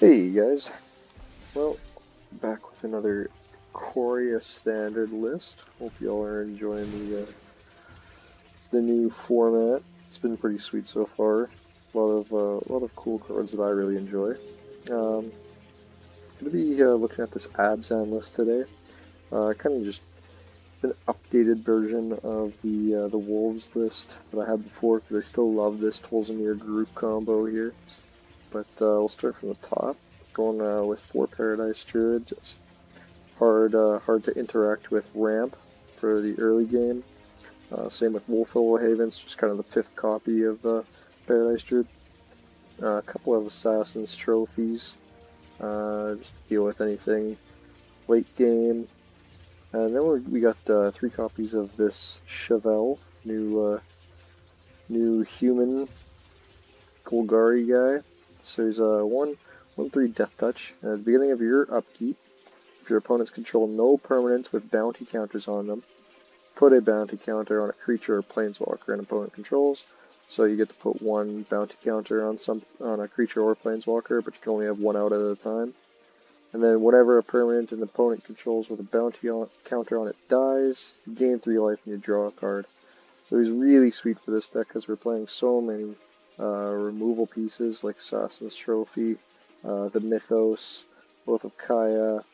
Hey guys, well, back with another Korea standard list. Hope y'all are enjoying the new format. It's been pretty sweet so far. A lot of cool cards that I really enjoy. Gonna be looking at this Abzan list today. Kind of just an updated version of the Wolves list that I had before, because I still love this Tolzamir group combo here. But we'll start from the top. Going with 4 Paradise Druid, just hard to interact with ramp for the early game. Same with Wolfillow Havens, just kind of the 5th copy of Paradise Druid. A couple of Assassin's Trophies, just to deal with anything late game. And then we got 3 copies of this Chevelle, new human Golgari guy. So he's a 1/3 Death Touch. At the beginning of your upkeep, if your opponents control no permanents with bounty counters on them, put a bounty counter on a creature or planeswalker an opponent controls. So you get to put 1 bounty counter on a creature or planeswalker, but you can only have 1 out at a time. And then whenever a permanent an opponent controls with a bounty counter on it dies, you gain 3 life and you draw a card. So he's really sweet for this deck because we're playing so many removal pieces like Assassin's Trophy, the Mythos, Oath of Kaya.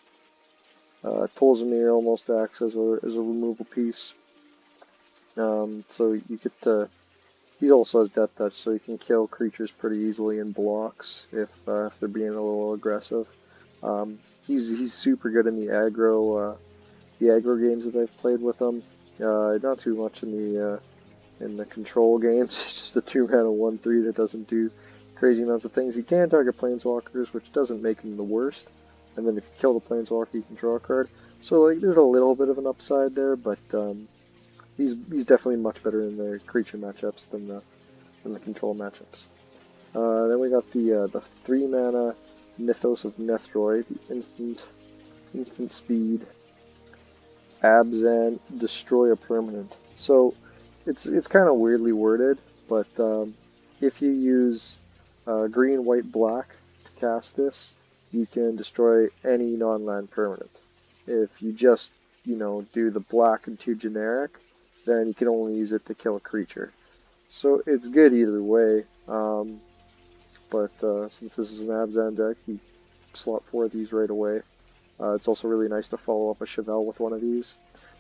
Tolzamir almost acts as a removal piece. So you get to. He also has Death Touch, so you can kill creatures pretty easily in blocks if they're being a little aggressive. He's super good in the aggro games that I've played with him. Not too much in the control games. He's just a 2-mana 1/3 that doesn't do crazy amounts of things. He can target planeswalkers, which doesn't make him the worst. And then if you kill the planeswalker, you can draw a card. So like, there's a little bit of an upside there, but he's definitely much better in the creature matchups than the control matchups. Then we got the 3-mana Mythos of Nethroi, the instant speed Abzan, destroy a permanent. So it's kind of weirdly worded, but if you use green, white, black to cast this, you can destroy any non-land permanent. If you just, do the black and 2 generic, then you can only use it to kill a creature. So it's good either way, but since this is an Abzan deck, you slot 4 of these right away. It's also really nice to follow up a Chevelle with one of these.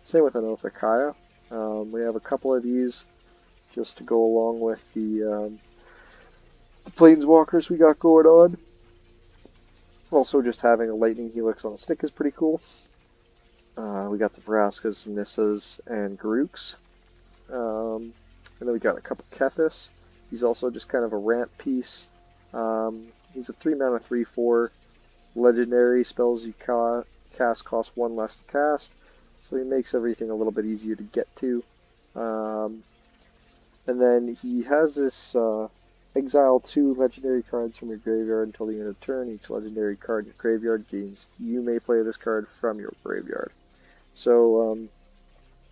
Same with an Oath of Kaya. We have a couple of these just to go along with the planeswalkers we got going on. Also, just having a Lightning Helix on a stick is pretty cool. We got the Vraskas, Nissas, and Garooks. And then we got a couple Kethis. He's also just kind of a ramp piece. He's a 3-mana 3/4. Legendary spells you cast cost 1 less to cast. So he makes everything a little bit easier to get to. And then he has this exile 2 legendary cards from your graveyard until the end of the turn. Each legendary card in your graveyard gains. You may play this card from your graveyard. So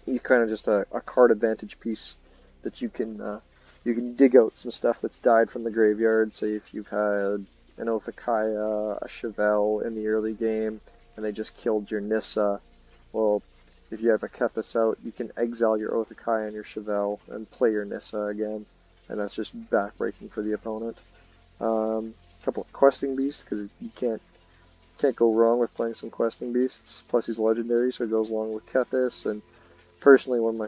he's kind of just a card advantage piece that you can dig out some stuff that's died from the graveyard. Say if you've had an Oath of Kaya, a Chevelle in the early game, and they just killed your Nissa. Well, if you have a Kethis out, you can exile your Oath of Kaya and your Chevelle and play your Nissa again, and that's just backbreaking for the opponent. A couple of Questing Beasts, because you can't go wrong with playing some Questing Beasts. Plus he's legendary, so it goes along with Kethis. And personally, one of my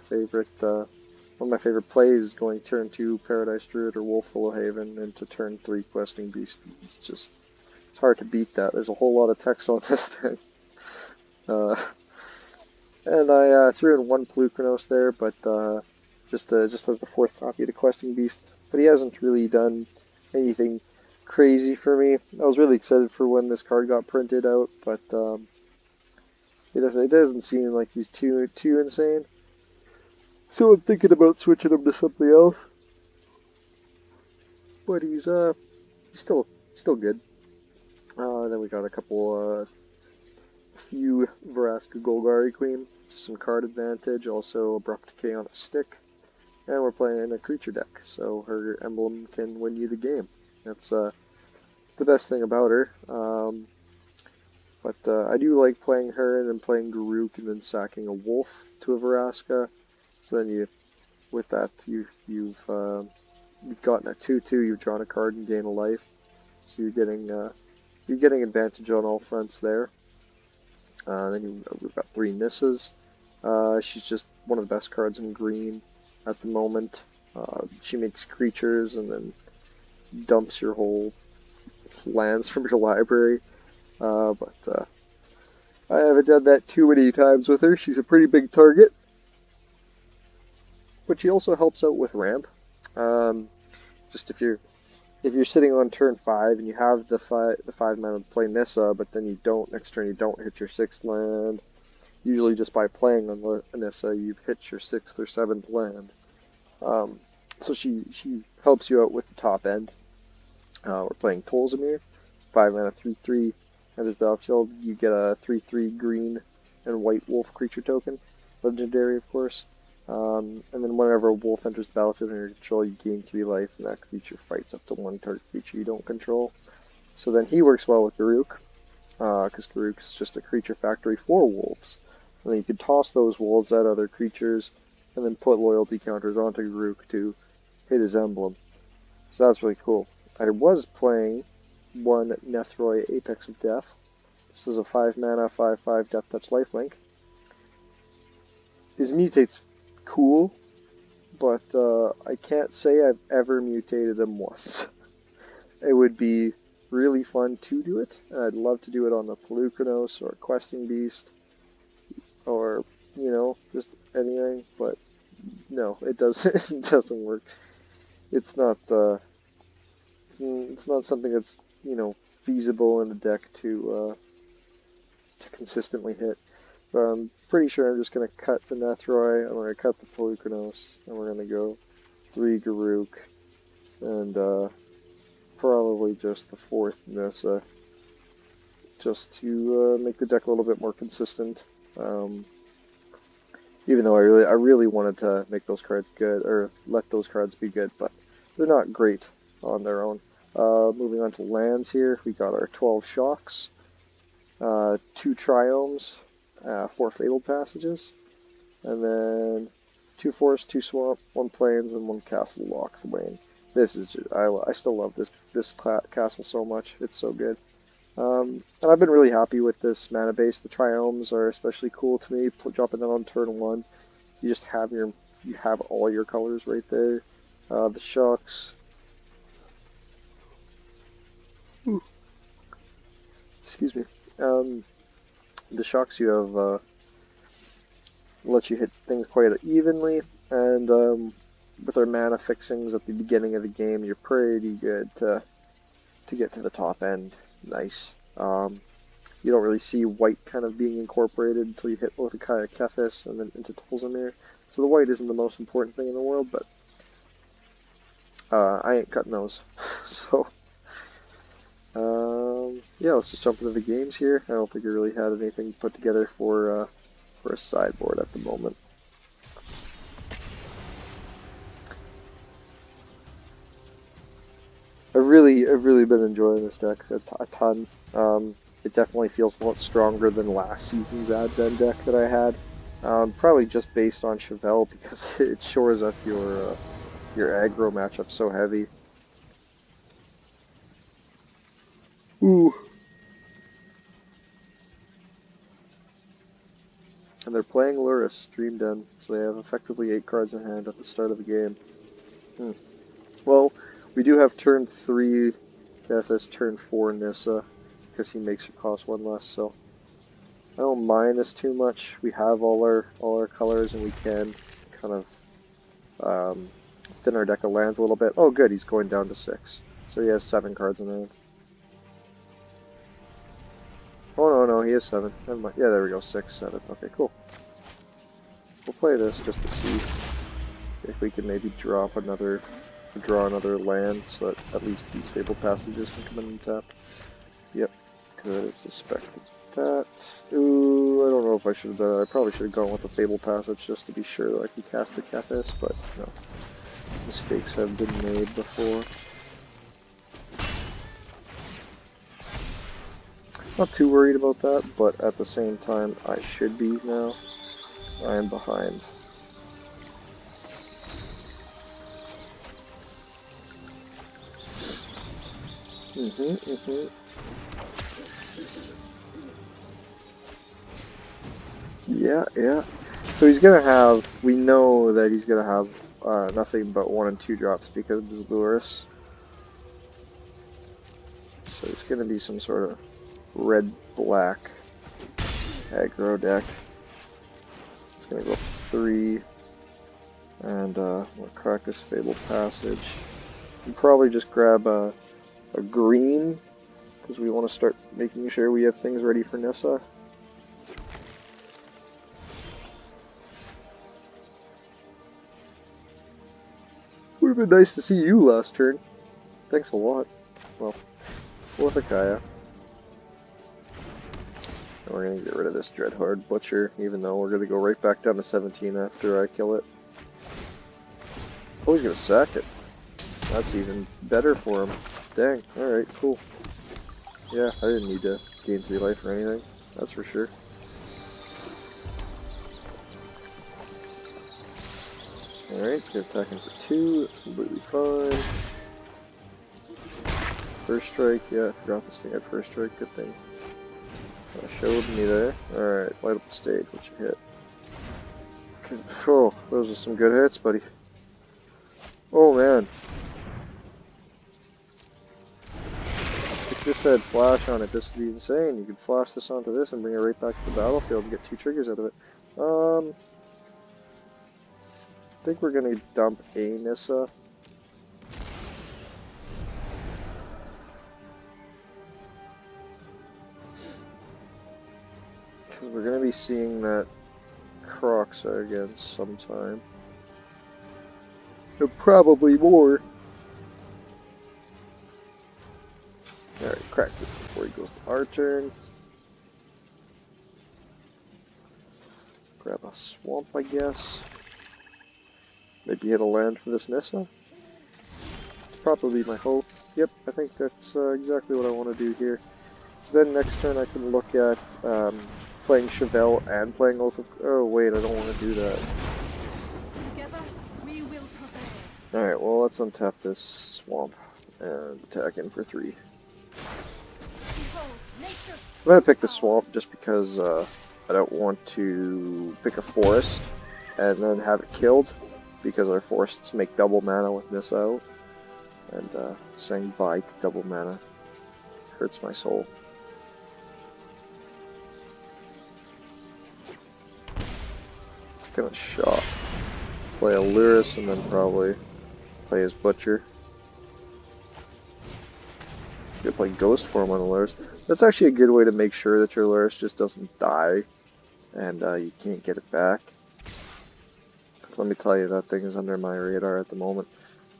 favorite plays is going turn 2 Paradise Druid or Wolfillow Haven into turn 3 Questing Beast. It's hard to beat that. There's a whole lot of text on this thing. And I threw in 1 Plukernos there, but just as the 4th copy of the Questing Beast. But he hasn't really done anything crazy for me. I was really excited for when this card got printed out, but it doesn't seem like he's too insane. So I'm thinking about switching him to something else. But he's still good. Then we got a few Vraska Golgari Queen, just some card advantage, also Abrupt Decay on a stick. And we're playing in a creature deck, so her emblem can win you the game. It's the best thing about her. But I do like playing her and then playing Garruk and then sacking a wolf to a Vraska. So then with that, you've gotten a 2/2. You've drawn a card and gain a life. So you're getting advantage on all fronts there. Then we've got 3 Nissas. She's just one of the best cards in green at the moment. She makes creatures and then dumps your whole lands from your library. But I haven't done that too many times with her. She's a pretty big target. But she also helps out with ramp. Just if you're sitting on turn 5 and you have the 5 mana to play Nissa, but then you don't next turn you don't hit your 6th land. Usually just by playing on Nissa, you've hit your 6th or 7th land. So she helps you out with the top end. We're playing Tolzamir, 5 mana 3/3. Enters battlefield, you get a 3/3 green and white wolf creature token, legendary of course. And then whenever a wolf enters the battlefield under your control, you gain 3 life, and that creature fights up to 1 target creature you don't control. So then he works well with Garruk, because Garruk is just a creature factory for wolves. And then you can toss those wolves at other creatures, and then put loyalty counters onto Garruk to hit his emblem. So that's really cool. I was playing 1 Nethroi Apex of Death. This is a 5 mana, 5/5 Death Touch lifelink. His mutate's cool, but I can't say I've ever mutated him once. It would be really fun to do it, and I'd love to do it on the Pelucranos or Questing Beast, or, just anything, but no, it doesn't, it doesn't work. It's not something that's, feasible in the deck to consistently hit. But I'm pretty sure I'm just going to cut the Nethroi, I'm going to cut the Pelucranos, and we're going to go 3 Garruk, and probably just the 4th Nissa, just to make the deck a little bit more consistent. Even though I really wanted to make those cards good, or let those cards be good, but they're not great on their own. Moving on to lands here, we got our 12 Shocks, 2 Triomes, 4 Fabled Passages, and then 2 Forest, 2 Swamp, 1 Plains, and 1 Castle Loch Thwain. This is just, I still love this castle so much. It's so good. And I've been really happy with this mana base. The Triomes are especially cool to me. Dropping them on turn 1, you just have all your colors right there. The Shocks. Ooh. Excuse me. The Shocks you have let you hit things quite evenly, and with our mana fixings at the beginning of the game, you're pretty good to get to the top end. Nice. You don't really see white kind of being incorporated until you hit Othakaya Kethis and then into Tolzamir. So the white isn't the most important thing in the world, but I ain't cutting those. So yeah, let's just jump into the games here. I don't think I really had anything put together for a sideboard at the moment. I've really been enjoying this deck a ton. It definitely feels a lot stronger than last season's Abzan deck that I had. Probably just based on Chevelle, because it shores up your aggro matchup so heavy. Ooh. And they're playing Lurrus, Dream Den, so they have effectively 8 cards in hand at the start of the game. Well, we do have turn 3 Kethis, turn 4 Nissa, because he makes it cost 1 less, so I don't mind this too much. We have all our colors, and we can kind of thin our deck of lands a little bit. Oh good, he's going down to 6, so he has 7 cards in hand. Oh no, he has 7. Never mind. Yeah, there we go, 6, 7. Okay, cool. We'll play this just to see if we can maybe draw another land, so that at least these Fabled Passages can come in and tap. Yep, could have suspected that. Ooh, I don't know if I should have done it. I probably should have gone with the Fabled Passage just to be sure that I could cast the Kethis, but no. Mistakes have been made before. Not too worried about that, but at the same time, I should be now. I am behind. Yeah, yeah. So he's gonna have, we know that he's gonna have nothing but 1 and 2 drops because of his lures. So it's gonna be some sort of red-black aggro deck. It's gonna go 3, and we'll crack this Fabled Passage. We'll probably just grab a green, because we want to start making sure we have things ready for Nissa. Would have been nice to see you last turn. Thanks a lot. Well, with a Kaya. And we're going to get rid of this Dreadhorde Butcher, even though we're going to go right back down to 17 after I kill it. Oh, he's going to sack it. That's even better for him. Dang, alright, cool. Yeah, I didn't need to gain 3 life or anything, that's for sure. Alright, it's going to attack him for 2, that's completely fine. First strike, yeah, I forgot this thing had first strike, good thing. Showed me there. Alright, light up the stage, what you hit. Oh, those are some good hits, buddy. Oh man. If this had flash on it, this would be insane. You could flash this onto this and bring it right back to the battlefield and get 2 triggers out of it. I think we're gonna dump a Nissa. Because we're gonna be seeing that Croxa again sometime. And probably more. Alright, crack this before he goes to our turn. Grab a swamp, I guess. Maybe hit a land for this Nissa. That's probably my hope. Yep, I think that's exactly what I want to do here. So then next turn I can look at playing Chevelle and playing Oath of... Oh wait, I don't want to do that. Together, we will prevail. Alright, well let's untap this swamp and attack in for 3. I'm gonna pick the swamp just because I don't want to pick a forest and then have it killed, because our forests make double mana with this out, and saying bye to double mana hurts my soul. It's gonna shot, play a Luris, and then probably play his Butcher. You could play Ghost Form on the Luris. That's actually a good way to make sure that your Luris just doesn't die and you can't get it back. Let me tell you, that thing is under my radar at the moment.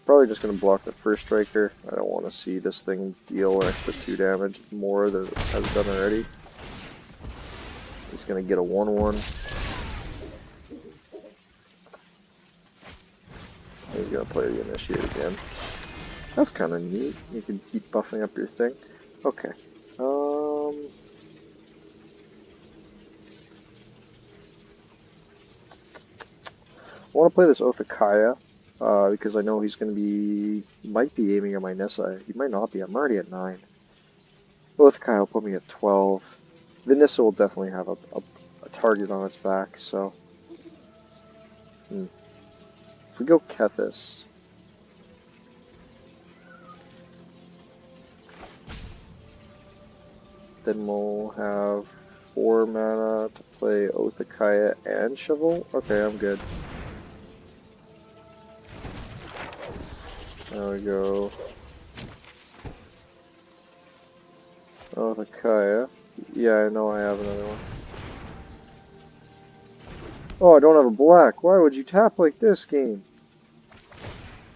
Probably just going to block the first striker. I don't want to see this thing deal an extra 2 damage more than it has done already. He's going to get a 1/1. He's going to play the Initiate again. That's kind of neat. You can keep buffing up your thing. Okay. I want to play this Oath of Kaya, because I know he's going to be, might be aiming at my Nissa. He might not be. I'm already at 9. Oath of Kaya will put me at 12. The Nissa will definitely have a target on its back, so. If we go Kethis. Then we'll have 4 mana to play Oath of Kaya and Shovel. Okay, I'm good. There we go. Oath of Kaya. Yeah, I know I have another one. Oh, I don't have a black. Why would you tap like this game?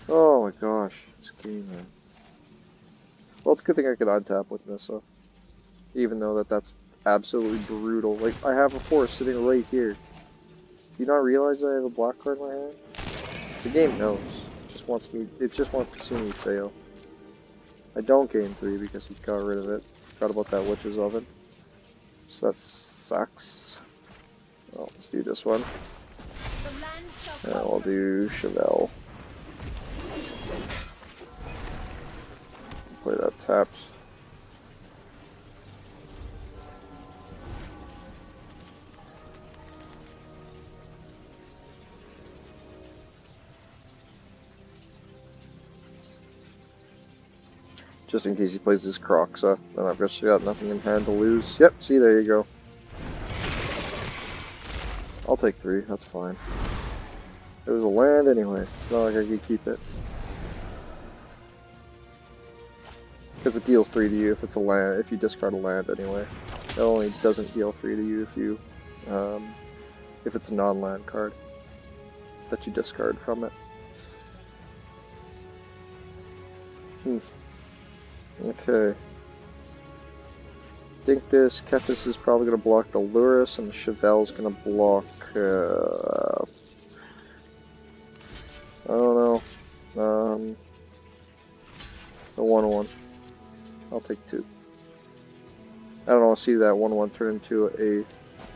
Oh my gosh, this game, man. Well, it's a good thing I could untap with Nissa. Even though that's absolutely brutal. Like, I have a forest sitting right here. Do you not realize that I have a black card in my hand? The game knows. It just wants to see me fail. I don't gain 3 because he got rid of it. Forgot about that Witch's Oven. So that sucks. Well, let's do this one. The land shall And come we'll from do Chevelle. Play that tapped. Just in case he plays his Croxa, then I've just got nothing in hand to lose. Yep, see, there you go. I'll take 3, that's fine. It was a land anyway, it's not like I could keep it. Because it deals 3 to you if it's a land, if you discard a land anyway. It only doesn't deal 3 to you if it's a non-land card that you discard from it. Okay. Think this Kethis is probably going to block the Lurrus, and the Chevelle's going to block, I don't know, the 1/1. I'll take 2. I don't want to see that 1/1 turn into a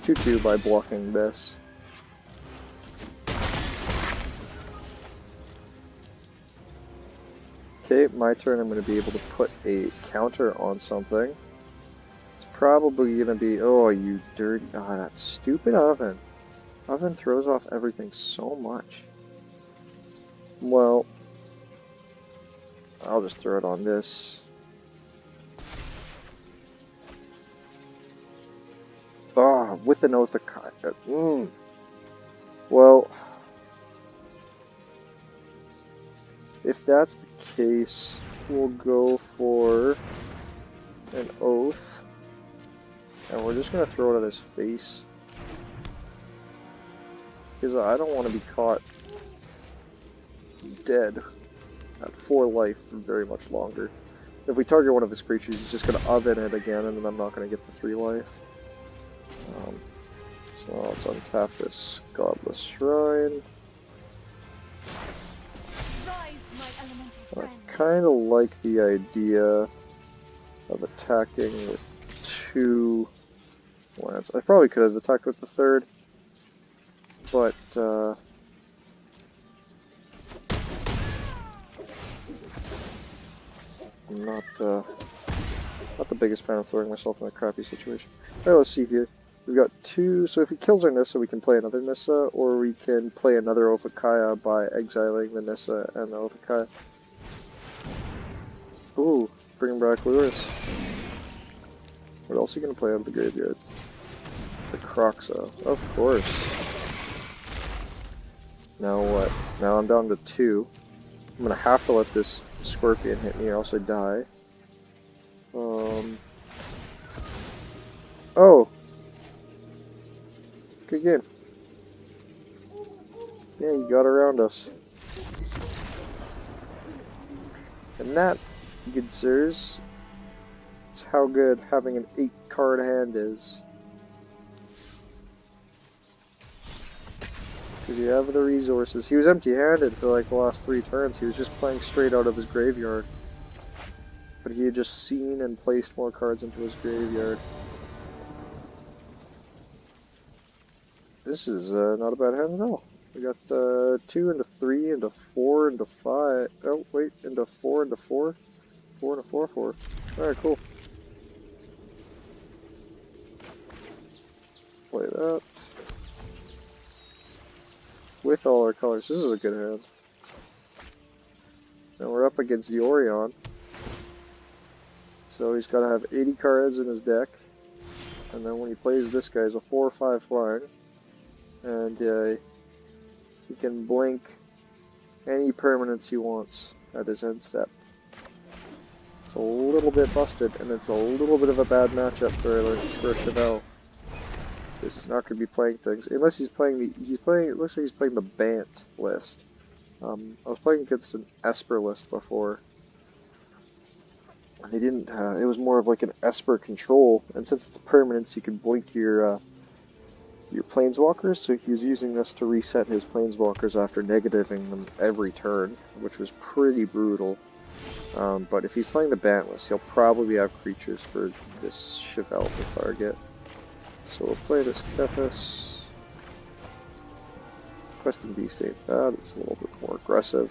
2/2 by blocking this. Okay, my turn. I'm going to be able to put a counter on something. It's probably going to be, oh, you dirty, that stupid oven. Oven throws off everything so much. Well, I'll just throw it on this. With an Oath of Kaya. Well, if that's the case, we'll go for an Oath. And we're just going to throw it at his face. Because I don't want to be caught dead at 4 life for very much longer. If we target one of his creatures, he's just going to oven it again, and then I'm not going to get the 3 life. So let's untap this Godless Shrine. I kind of like the idea of attacking with 2 lands. I probably could have attacked with the 3rd, but I'm not the biggest fan of throwing myself in a crappy situation. Alright, let's see here. We've got 2, so if he kills our Nissa, we can play another Nissa, or we can play another Oath of Kaya by exiling the Nissa and the Oath of Kaya. Ooh, bring back Lurrus. What else are you going to play out of the graveyard? The Croxa, of course. Now what? Now I'm down to 2. I'm going to have to let this Scorpion hit me or else I die. Oh! Good game. Yeah, you got around us. And that, good sirs, is how good having an 8-card hand is. Because you have the resources. He was empty-handed for like the last 3 turns. He was just playing straight out of his graveyard. But he had just seen and placed more cards into his graveyard. This is not a bad hand at all. We got 2 into 3 into 4 into 5. Oh, wait, into 4 into 4. 4 into 4, 4. Alright, cool. Play that. With all our colors. This is a good hand. Now we're up against Yorion. So he's got to have 80 cards in his deck. And then when he plays this guy, he's a 4 or 5 flying. And he can blink any permanents he wants at his end step. It's a little bit busted, and it's a little bit of a bad matchup for Chevelle. Because he's not going to be playing things unless he's playing the. It looks like he's playing the Bant list. I was playing against an Esper list before, and they didn't. It was more of like an Esper control, and since it's permanence, you can blink your planeswalkers. So he was using this to reset his planeswalkers after negativing them every turn, which was pretty brutal. But if he's playing the Bant list, he'll probably have creatures for this Chevelle to target. So we'll play this Kefis. Questing Beast ain't bad, it's a little bit more aggressive.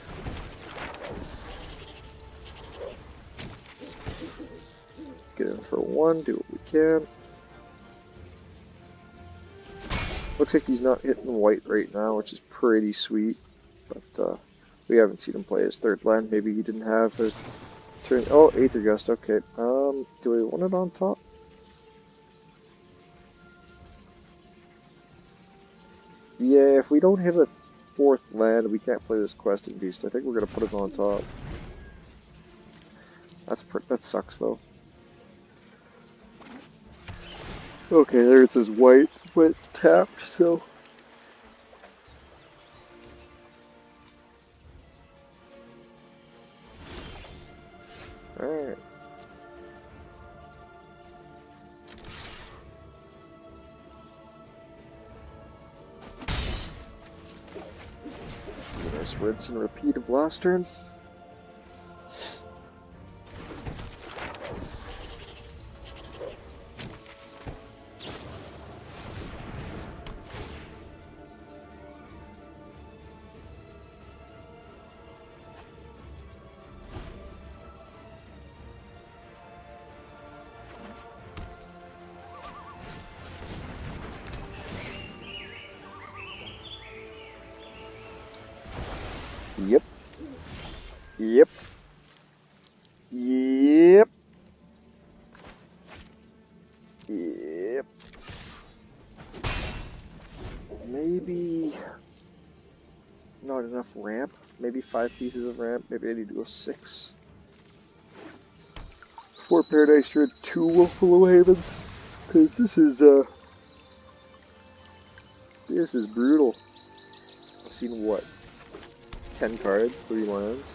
Get in for one, do what we can. Looks like he's not hitting white right now, which is pretty sweet. But we haven't seen him play his third land. Maybe he didn't have a turn. Oh, Aether Gust. Okay. Do we want it on top? Yeah, if we don't hit a fourth land, we can't play this Questing Beast. I think we're gonna put it on top. That sucks though. Okay, there it says white, but it's tapped, so. Alright. Nice rinse and repeat of last turn. Yep. Yep. Yep. Yep. Maybe not enough ramp. Maybe 5 pieces of ramp. Maybe I need to go 6. 4 Paradise Druid, 2 Wolfalo Havens. Cause this is brutal. I've seen what? 10 cards, 3 lands.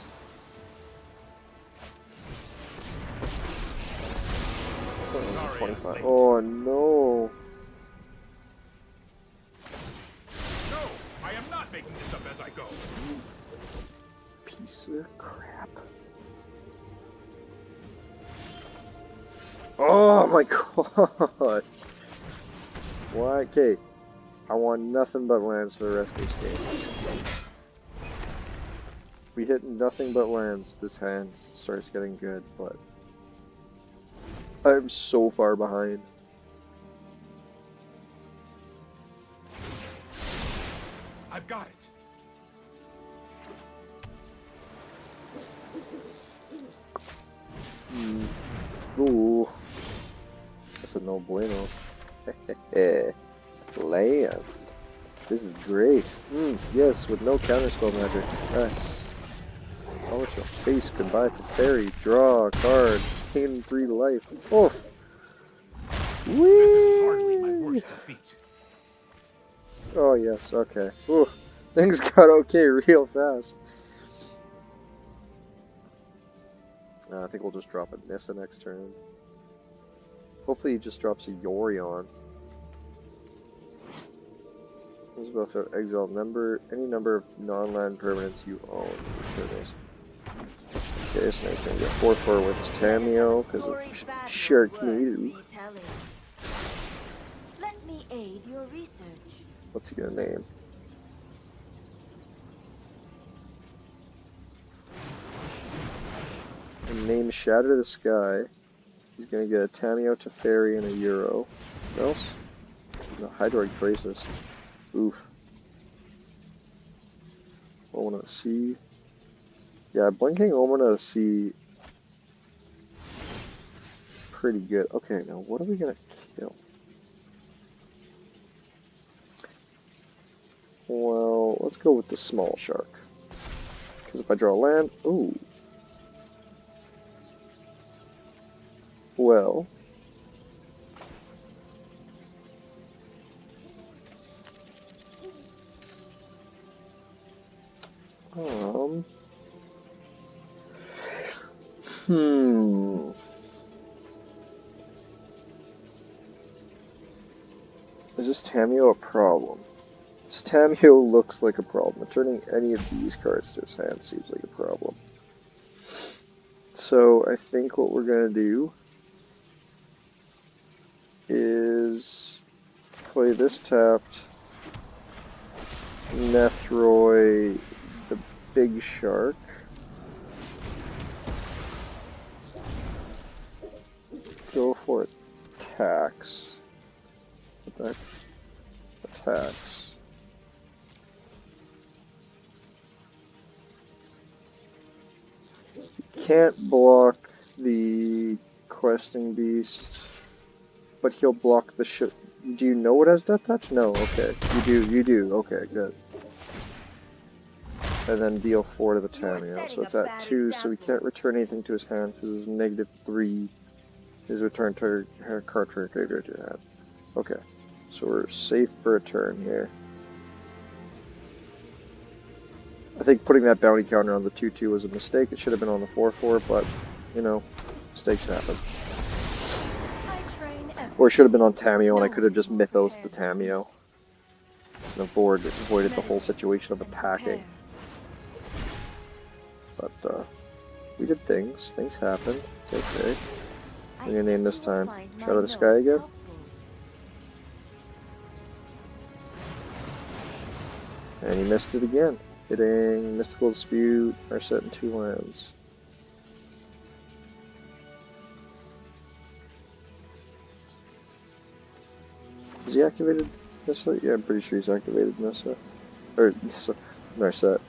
Oh, 25. Oh no. No, I am not making this up as I go. Piece of crap. Oh my gosh. Why? Okay. I want nothing but lands for the rest of this game. If we hit nothing but lands, this hand starts getting good, but I'm so far behind. I've got it. Ooh. That's a no bueno. Land. This is great. Yes, with no counterspell magic. Yes. How much your face goodbye to fairy. Draw a card. Gain 3 to life. Oh. This is hardly my worst defeat. Oh yes, okay. Ooh. Things got okay real fast. I think we'll just drop a Nissa next turn. Hopefully he just drops a Yorion. This is about to exile any number of non-land permanents you own. Okay, so now he's gonna get 4/4 with his Tameo because of Sharknado. Let me aid your research. What's he gonna name? And name Shatter the Sky. He's gonna get a Tameo, Teferi, and a Euro. What else? No, Hydroid Crisis. Oof. Omen of the Sea. Yeah, Blinking Omen of the Sea. Pretty good. Okay, now what are we gonna kill? Well, let's go with the small shark. Because if I draw land, ooh. Well. Is this Tameo a problem? This Tameo looks like a problem. Turning any of these cards to his hand seems like a problem. So I think what we're gonna do is play this tapped. Nethroy the big shark. Go for attacks. Attacks. You can't block the questing beast, but he'll block the ship. Do you know it has death touch? No, okay. You do. Okay, good. And then deal 4 to the Tamio. So it's at 2, so he can't return anything to his hand because it's -3. His return to her card for graveyard to your hand. Okay. So we're safe for a turn here. I think putting that bounty counter on the 2/2 was a mistake. It should have been on the 4/4, but, you know, mistakes happen. Or it should have been on Tamio, and I could have just Mythos the Tamio. And avoided the whole situation of attacking. But, we did things. Things happened. It's okay. I'm gonna name this time Shadow of the Sky again. And he missed it again. Hitting Mystical Dispute, Narset, and 2 lands. Is he activated Nissa? Yeah, I'm pretty sure he's activated Nissa. Or Nissa. Narset.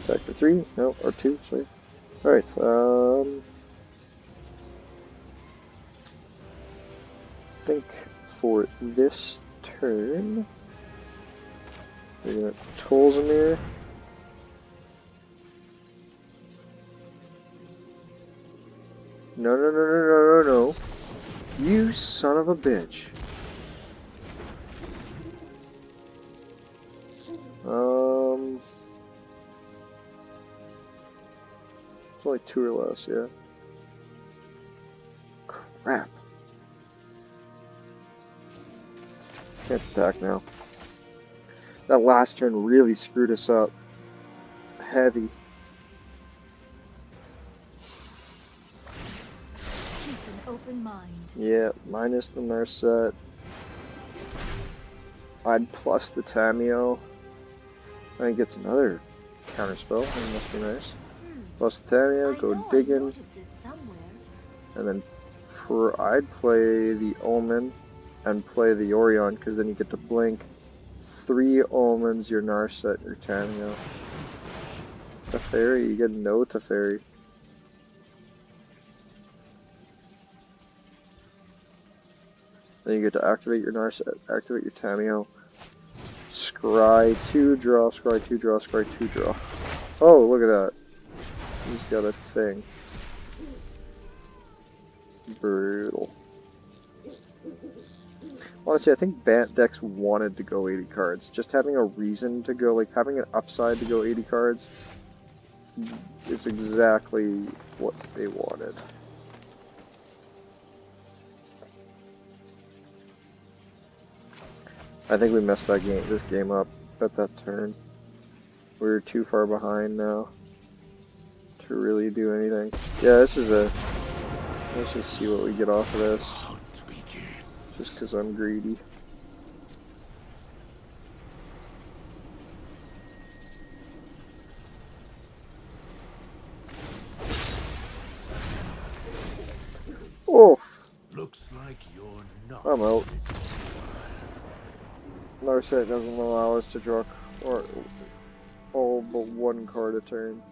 Attack for 3? No, or 2, sorry. Alright, I think for this turn, we're gonna Tolzamir. No. You son of a bitch. It's only 2 or less, yeah. Crap. Can't attack now. That last turn really screwed us up. Heavy. Keep an open mind. Yeah, minus the Narset. I'd plus the Tamio. I think it's another counterspell. That must be nice. Plus the Tamio, go digging. And then I'd play the Omen and play the Orion, because then you get to blink 3 Omens, your Narset, your Tamio. Teferi, you get no Teferi. Then you get to activate your Narset, activate your Tamio. Scry 2 draw, scry 2 draw, scry 2 draw. Oh, look at that. He's got a thing. Brutal. Honestly, I think Bant decks wanted to go 80 cards. Just having a reason to go, like having an upside to go 80 cards is exactly what they wanted. I think we messed this game up at that turn. We're too far behind now to really do anything. Yeah, this is let's just see what we get off of this. Just because I'm greedy. Oh! Looks like you're not. I'm out. Narset doesn't allow us to draw all but 1 card a turn.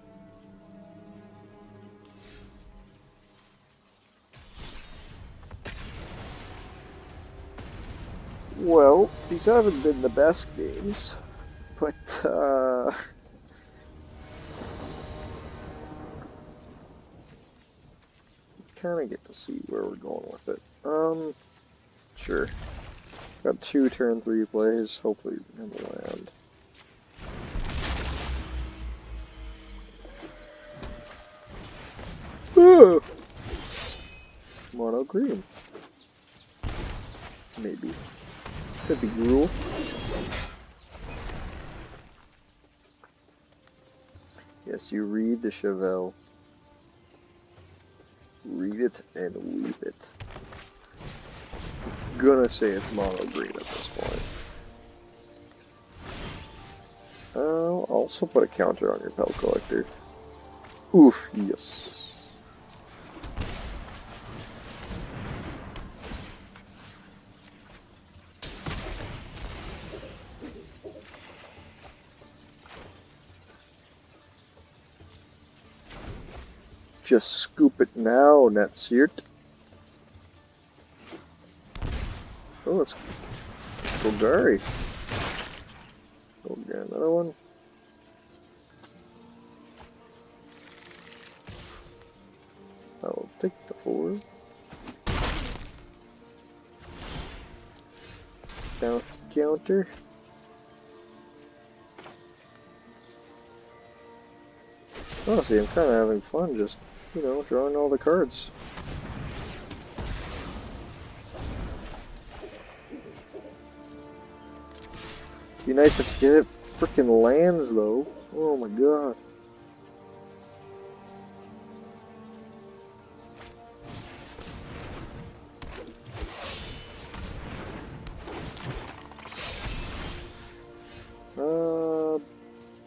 Well, these haven't been the best games, but kind of get to see where we're going with it. Sure. Got 2 turn 3 plays, hopefully in the land. Oh! Mono green. Maybe. Could be Gruul. Yes, you read the Chevelle. Read it and weep it. gonna say it's mono green at this point. I'll also put a counter on your Pelt Collector. Oof, yes. Just scoop it now, Netseert. Oh, it's Golgari. Oh, get another one. I will take the 4. Bounce counter. Honestly, I'm kind of having fun just, you know, drawing all the cards. Be nice if you get frickin' lands, though. Oh my god.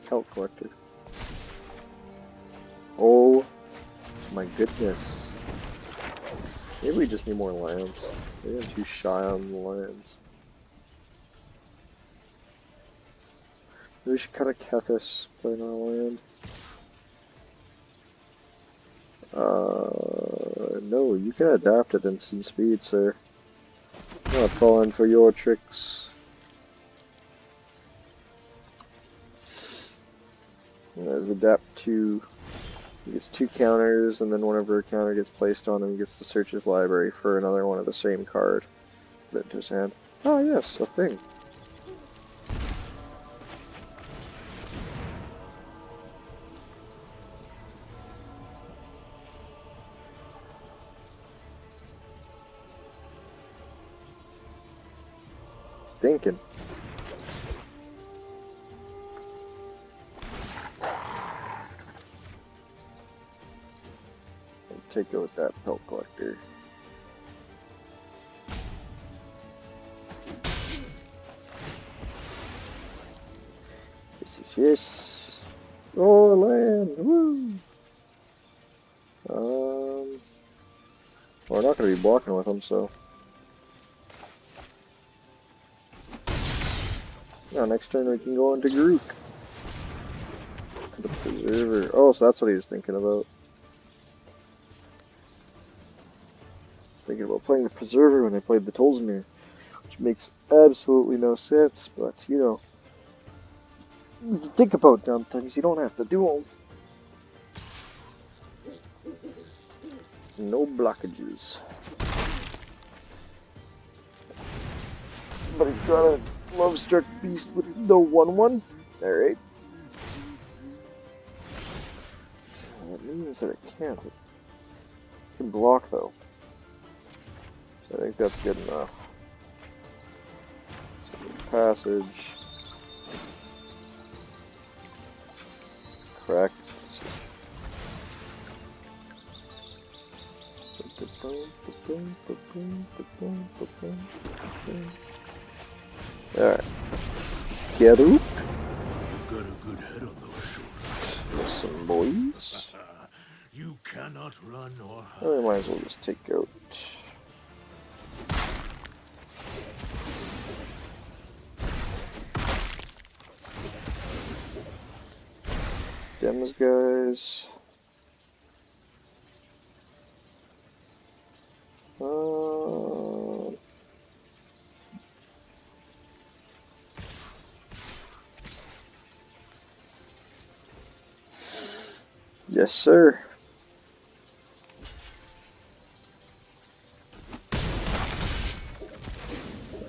Pelt Collector. Oh my goodness. Maybe we just need more lands. Maybe I'm too shy on the lands. Maybe we should cut a Kethis, play another land. No, you can adapt at instant speed, sir. I'm not falling for your tricks. There's adapt to. He gets 2 counters, and then whenever a counter gets placed on him, he gets to search his library for another one of the same card. Put it into his hand. Oh yes, a thing. Thinking. Take it with that Pelt Collector. Yes. Oh, land! Woo! Well, we're not going to be blocking with them, so. Now, next turn we can go into Grook. To the Preserver. Oh, so that's what he was thinking about. Thinking about playing the Preserver when I played the Tolzmir, which makes absolutely no sense, but you know, you think about dumb things, you don't have to do them. No blockages. But he's got a Love-Struck Beast with no 1/1. Alright. That means that it can't. It can block though. So I think that's good enough. So passage. Correct. Alright. Geruk. Got a good head on those shoulders. Listen, boys. You cannot run or hide. I might as well just take out. Dems, guys. Yes, sir.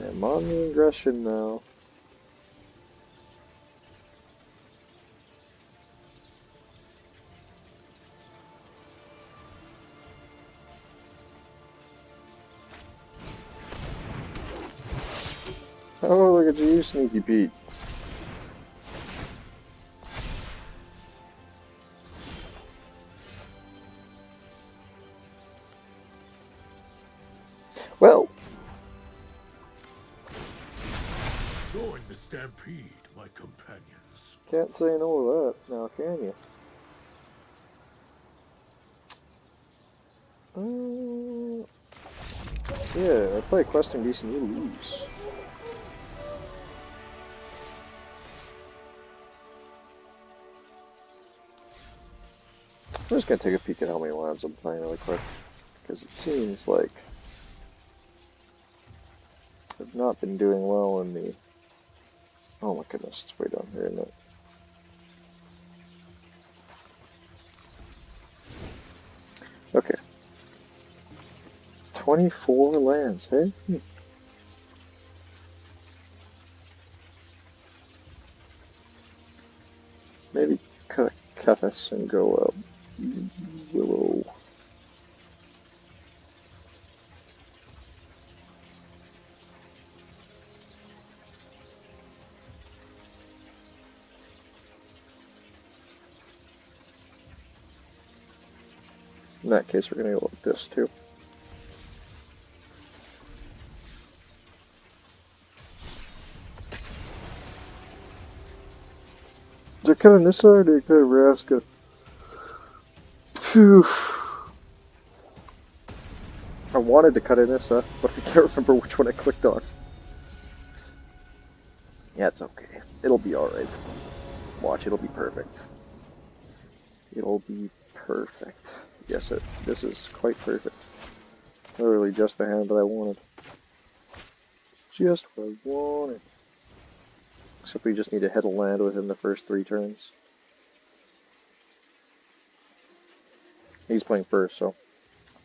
I'm on the aggression now. Oh, look at you, Sneaky Pete. Well, stampede my companions. Can't say no to that now, can you? Yeah, I play questing decent, you lose. I'm just gonna take a peek at how many lands I'm playing really quick, because it seems like I've not been doing well in the... Oh my goodness, it's way down here, isn't it? Okay. 24 lands, hey? Maybe cut this and go up. Willow. In that case, we're gonna go with this too. Did I cut on this side or did I cut Raska? Phew. I wanted to cut Inissa, but I can't remember which one I clicked on. Yeah, it's okay. It'll be alright. Watch, it'll be perfect. It'll be perfect. Yes, this is quite perfect. Literally just the hand that I wanted. Just what I wanted. Except we just need to hit a land within the first 3 turns. He's playing first, so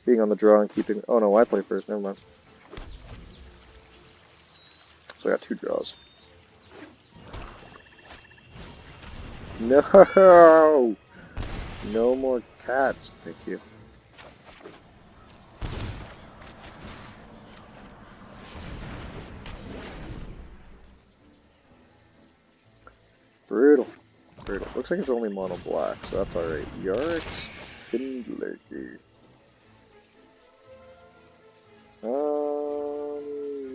being on the draw and keeping... Oh no, I play first, never mind. So I got 2 draws. No! No more cats, thank you. Brutal. Brutal. Looks like it's only mono black, so that's alright. Yarick's Spindler.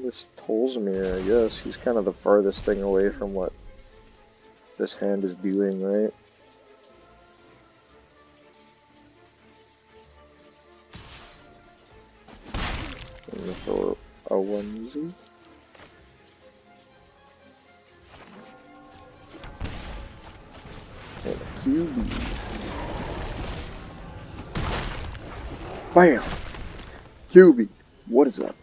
This Tolzmir, I guess. He's kind of the farthest thing away from what this hand is doing, right? I'm gonna throw a onesie. And a QB. Bam! QB. What is that?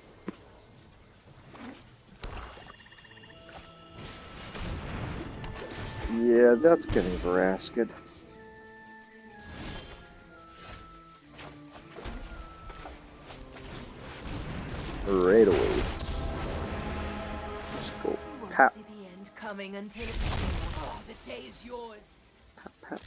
Yeah, that's getting Vraskid. Right away. Just go pat. See the end coming until it's... Oh, the day is yours. Pat, pat.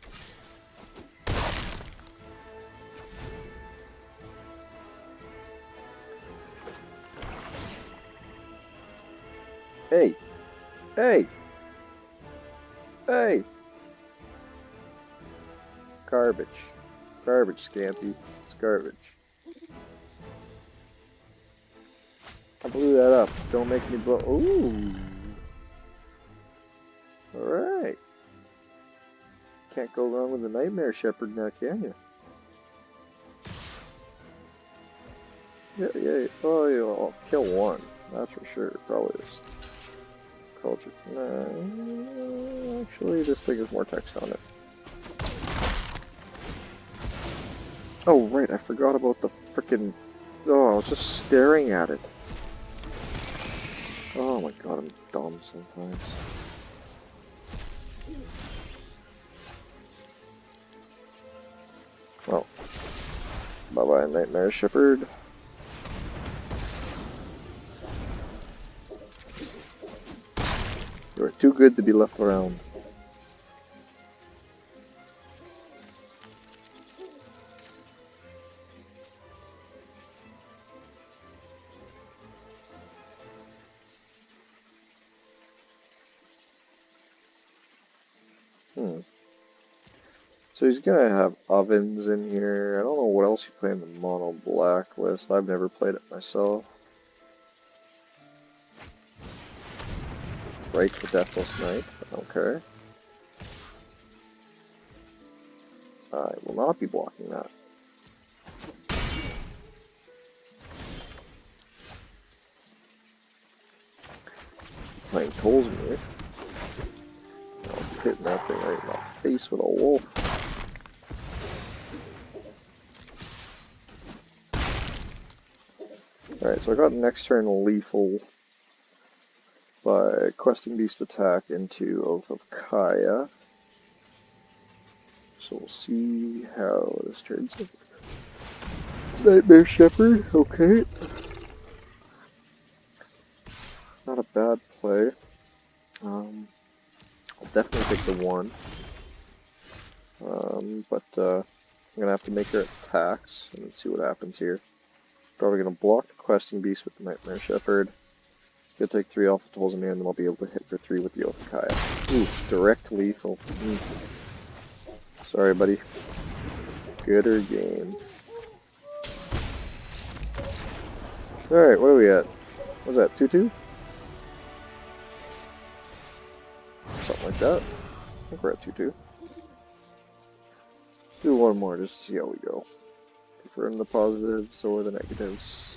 Hey! Hey! Hey! Garbage. Garbage, Scampy. It's garbage. I blew that up. Don't make me blow. Ooh! Alright. Can't go wrong with the Nightmare Shepherd now, can you? Yeah. Oh, yeah, I'll kill one. That's for sure. Probably this. Culture. No, actually, this thing has more text on it. Oh, right, I forgot about the frickin'... Oh, I was just staring at it. Oh my god, I'm dumb sometimes. Well, bye-bye, Nightmare Shepherd. You are too good to be left around. So he's gonna have ovens in here. I don't know what else you play in the mono black list. I've never played it myself. Strike the Deathless Knight. Okay. I will not be blocking that. Playing Tolzmir. I'll be hitting that thing right in the face with a wolf. Alright, so I got an external lethal by Questing Beast attack into Oath of Kaya. So we'll see how this turns out. Nightmare Shepherd, okay. It's not a bad play. I'll definitely take the 1. But I'm gonna have to make her attacks and let's see what happens here. Probably gonna block the Questing Beast with the Nightmare Shepherd. Gonna take 3 off the Tolzmir and then I'll be able to hit for 3 with the Oath of Kaya. Ooh, direct lethal. Sorry, buddy. Gooder game. Alright, what are we at? What's that, 2-2? Something like that. I think we're at 2-2. Do one more just to see how we go. Confirm the positives or the negatives.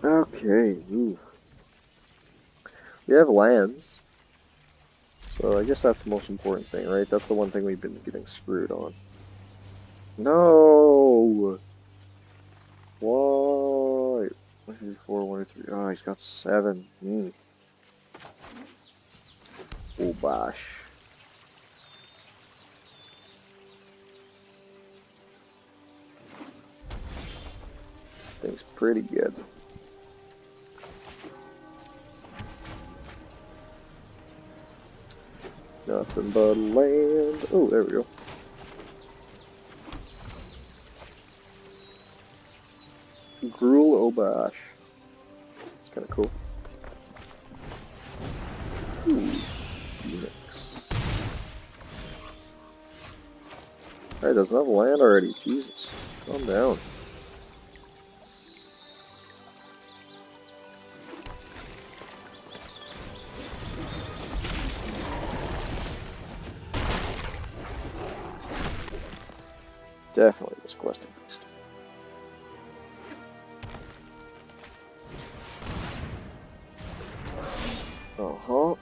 Okay, ooh. We have lands. So I guess that's the most important thing, right? That's the one thing we've been getting screwed on. No! Why? 1, 2, 4, 1, 2, 3. Oh, he's got 7. Oh, bash. Thing's pretty good. Nothing but land. Oh, there we go. Gruel Obash. It's kind of cool. Ooh, Phoenix. Alright, doesn't have land already. Jesus. Calm down. Definitely this Questing Beast. Uh-huh. I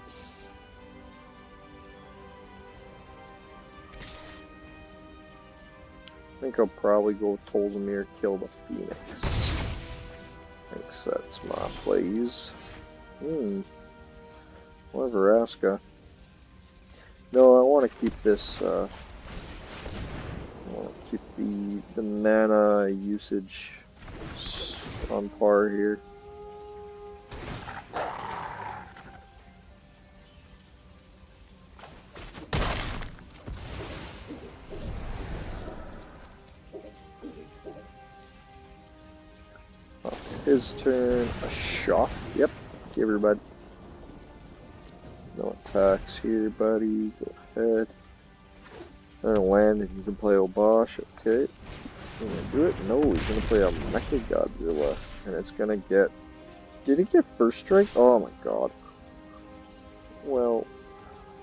think I'll probably go with Tolzmir, kill the Phoenix. I think that's my plays. Whatever, Aska. No, I want to keep this, I want to keep the mana usage on par here. His turn, a shock. Yep, give her, bud. No attacks here, buddy. Go ahead. I'm gonna land and you can play Obash. Okay. You gonna do it? No, he's gonna play a Mecha Godzilla. And it's gonna get. Did he get first strike? Oh my god. Well,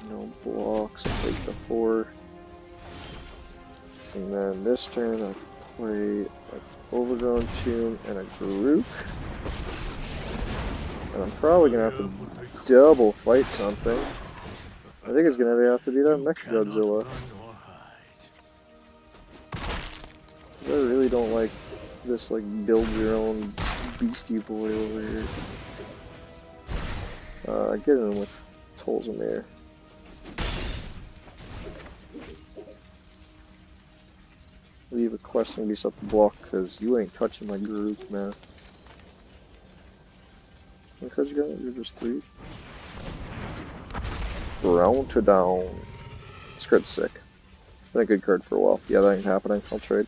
no blocks. I'll take the 4. And then this turn I play an Overgrown Tomb and a Garuk. And I'm probably gonna have to double fight something. I think it's gonna have to be that Mecha Godzilla. I really don't like this like build your own beastie boy over here. Get in with Tolzmir. Leave a Questing Beast up the block because you ain't touching my Garuk, man. What cards you got? You're just 3. Round to down. This card's sick. It's been a good card for a while. Yeah, that ain't happening. I'll trade.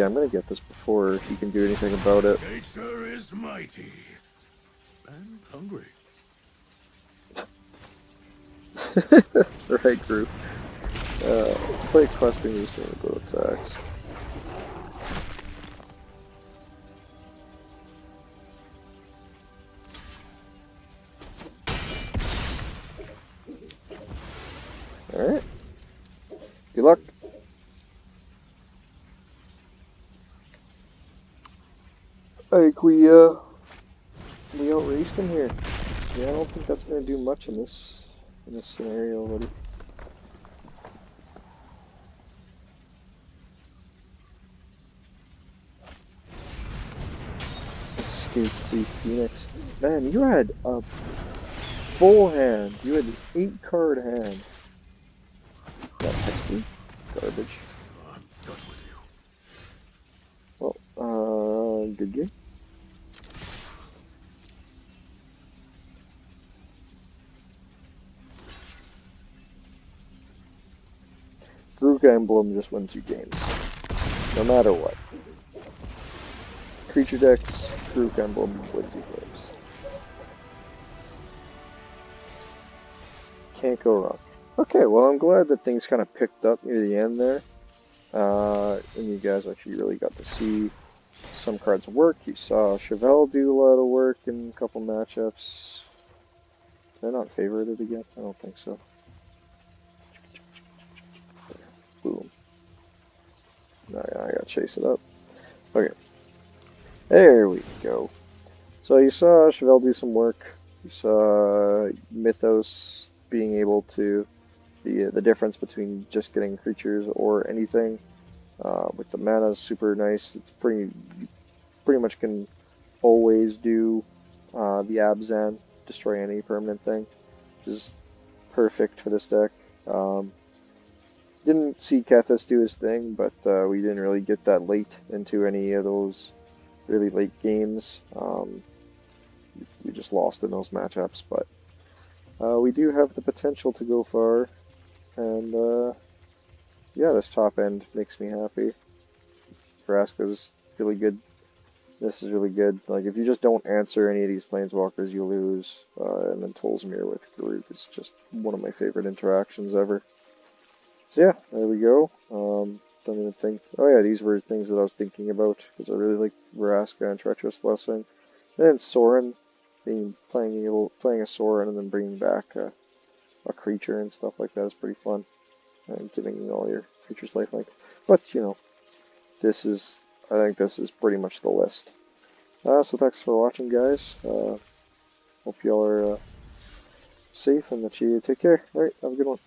yeah, I'm gonna get this before he can do anything about it. Nature is mighty and hungry. Right, group. Play questing these things go attacks. Alright. Good luck. I think we outraced him here. Yeah, I don't think that's gonna do much in this scenario, buddy. Escape the Phoenix. Man, you had a full hand. You had an 8-card hand. That XP? Garbage. I'm done with you. Well, good game. Grook Emblem just wins you games. No matter what. Creature decks, Grook Emblem wins you games. Can't go wrong. Okay, well, I'm glad that things kind of picked up near the end there. And you guys actually really got to see some cards work. You saw Chevelle do a lot of work in a couple matchups. Did I not favorited again? I don't think so. Boom. Now I gotta chase it up. Okay. There we go. So you saw Chevelle do some work. You saw Mythos being able to the difference between just getting creatures or anything. With the mana is super nice. It's you pretty much can always do the Abzan, destroy any permanent thing, which is perfect for this deck. Didn't see Kethis do his thing, but we didn't really get that late into any of those really late games. We just lost in those matchups, but we do have the potential to go far, and yeah, this top end makes me happy. Vraska's really good. This is really good. Like, if you just don't answer any of these Planeswalkers, you lose. And then Tolzmir with Garuk is just one of my favorite interactions ever. So yeah, there we go. Don't even think... Oh yeah, these were things that I was thinking about, because I really like Vraska and Treacherous Blessing. And then Sorin, playing a Sorin and then bringing back a creature and stuff like that is pretty fun. And giving all your creatures lifelink. But, you know, I think this is pretty much the list. So thanks for watching, guys. Hope y'all are safe and that you take care. Alright, have a good one.